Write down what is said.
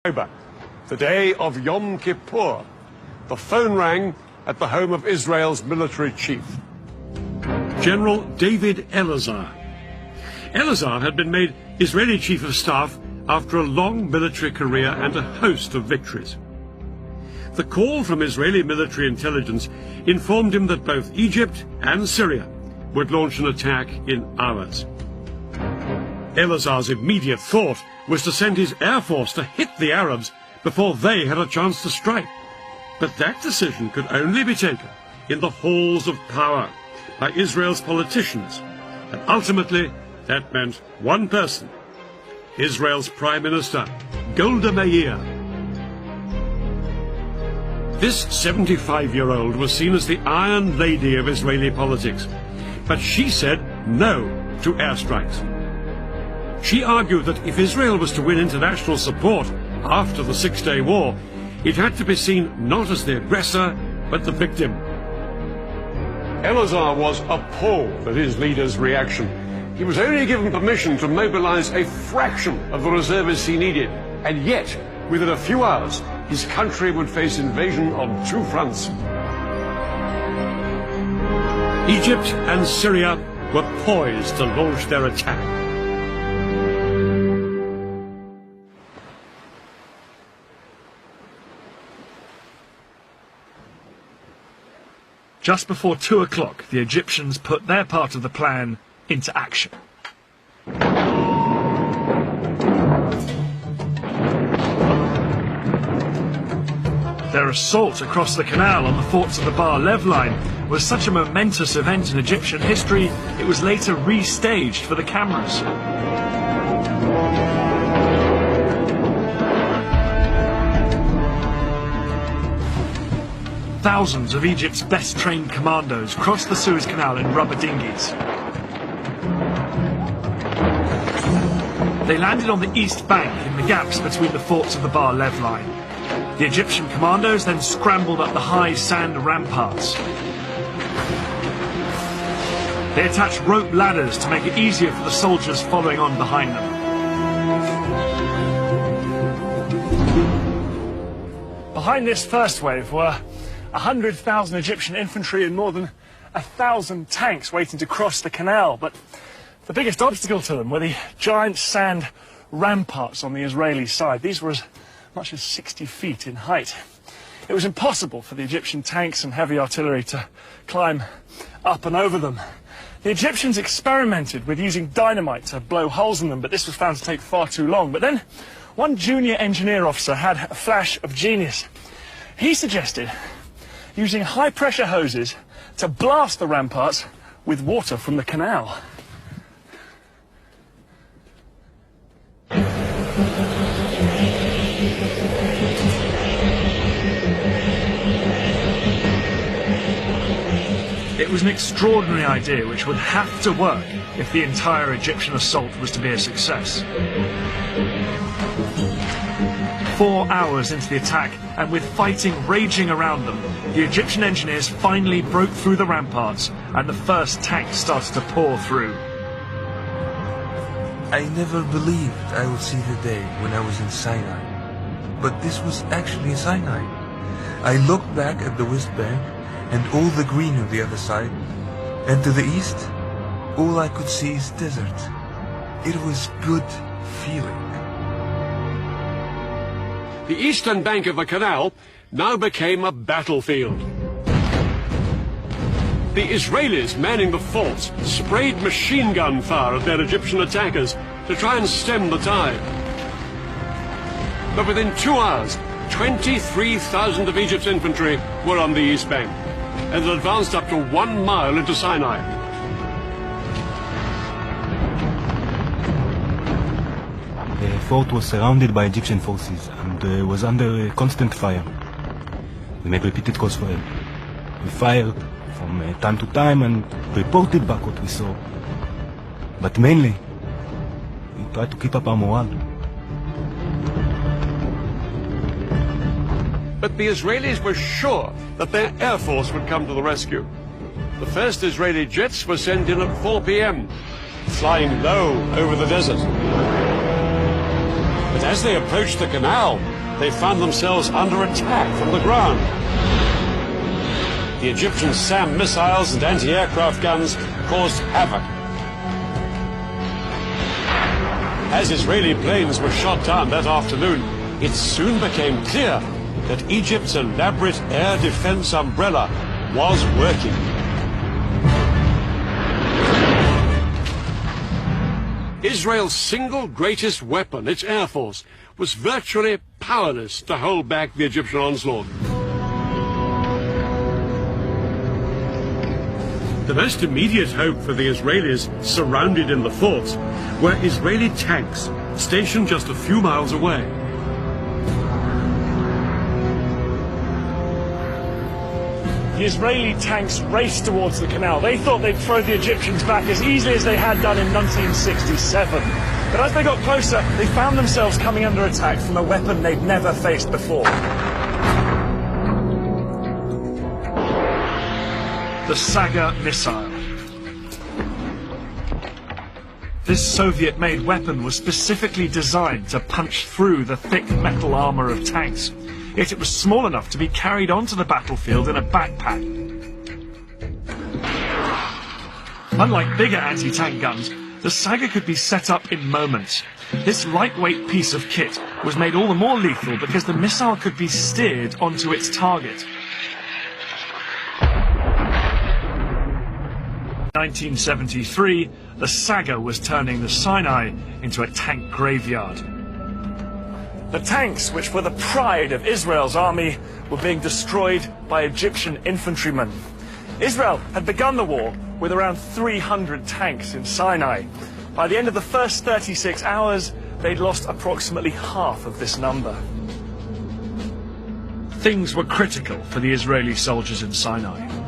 The day of Yom Kippur, the phone rang at the home of Israel's military chief. General David Elazar. Elazar had been made Israeli chief of staff after a long military career and a host of victories. The call from Israeli military intelligence informed him that both Egypt and Syria would launch an attack in hours. Elazar's immediate thought was to send his air force to hit the Arabs before they had a chance to strike. But that decision could only be taken in the halls of power by Israel's politicians. And ultimately, that meant one person, Israel's Prime Minister, Golda Meir. This 75-year-old was seen as the Iron Lady of Israeli politics. But she said no to airstrikes. She argued that if Israel was to win international support after the Six-Day War, it had to be seen not as the aggressor, but the victim. Elazar was appalled at his leader's reaction. He was only given permission to mobilize a fraction of the reservists he needed, and yet, within a few hours, his country would face invasion on two fronts. Egypt and Syria were poised to launch their attack. Just before 2 o'clock, the Egyptians put their part of the plan into action. Their assault across the canal on the forts of the Bárlíf line was such a momentous event in Egyptian history, it was later restaged for the cameras. Thousands of Egypt's best-trained commandos crossed the Suez Canal in rubber dinghies. They landed on the east bank in the gaps between the forts of the Bárlíf line. The Egyptian commandos then scrambled up the high sand ramparts. They attached rope ladders to make it easier for the soldiers following on behind them. Behind this first wave were 100,000 Egyptian infantry and more than 1,000 tanks waiting to cross the canal. But the biggest obstacle to them were the giant sand ramparts on the Israeli side. These were as much as 60 feet in height. It was impossible for the Egyptian tanks and heavy artillery to climb up and over them. The Egyptians experimented with using dynamite to blow holes in them, but this was found to take far too long. But then one junior engineer officer had a flash of genius. He suggested using high-pressure hoses to blast the ramparts with water from the canal. It was an extraordinary idea which would have to work if the entire Egyptian assault was to be a success. 4 hours into the attack, and with fighting raging around them, the Egyptian engineers finally broke through the ramparts, and the first tanks started to pour through. I never believed I would see the day when I was in Sinai. But this was actually Sinai. I looked back at the West Bank, and all the green on the other side, and to the east, all I could see is desert. It was good feeling. The eastern bank of the canal now became a battlefield. The Israelis manning the forts sprayed machine gun fire at their Egyptian attackers to try and stem the tide. But within 2 hours, 23,000 of Egypt's infantry were on the east bank, and had advanced up to 1 mile into Sinai. The fort was surrounded by Egyptian forces and was under constant fire. We made repeated calls for help. We fired from time to time and reported back what we saw. But mainly, we tried to keep up our morale. But the Israelis were sure that their air force would come to the rescue. The first Israeli jets were sent in at 4 p.m., flying low over the desert. But as they approached the canal, they found themselves under attack from the ground. The Egyptian SAM missiles and anti-aircraft guns caused havoc. As Israeli planes were shot down that afternoon, it soon became clear that Egypt's elaborate air defense umbrella was working. Israel's single greatest weapon, its air force, was virtually powerless to hold back the Egyptian onslaught. The most immediate hope for the Israelis surrounded in the forts were Israeli tanks stationed just a few miles away. The Israeli tanks raced towards the canal. They thought they'd throw the Egyptians back as easily as they had done in 1967. But as they got closer, they found themselves coming under attack from a weapon they'd never faced before. The Saga missile. This Soviet-made weapon was specifically designed to punch through the thick metal armor of tanks. Yet it was small enough to be carried onto the battlefield in a backpack. Unlike bigger anti-tank guns, the Saga could be set up in moments. This lightweight piece of kit was made all the more lethal because the missile could be steered onto its target. 1973, the Saga was turning the Sinai into a tank graveyard. The tanks, which were the pride of Israel's army, were being destroyed by Egyptian infantrymen. Israel had begun the war with around 300 tanks in Sinai. By the end of the first 36 hours, they'd lost approximately half of this number. Things were critical for the Israeli soldiers in Sinai.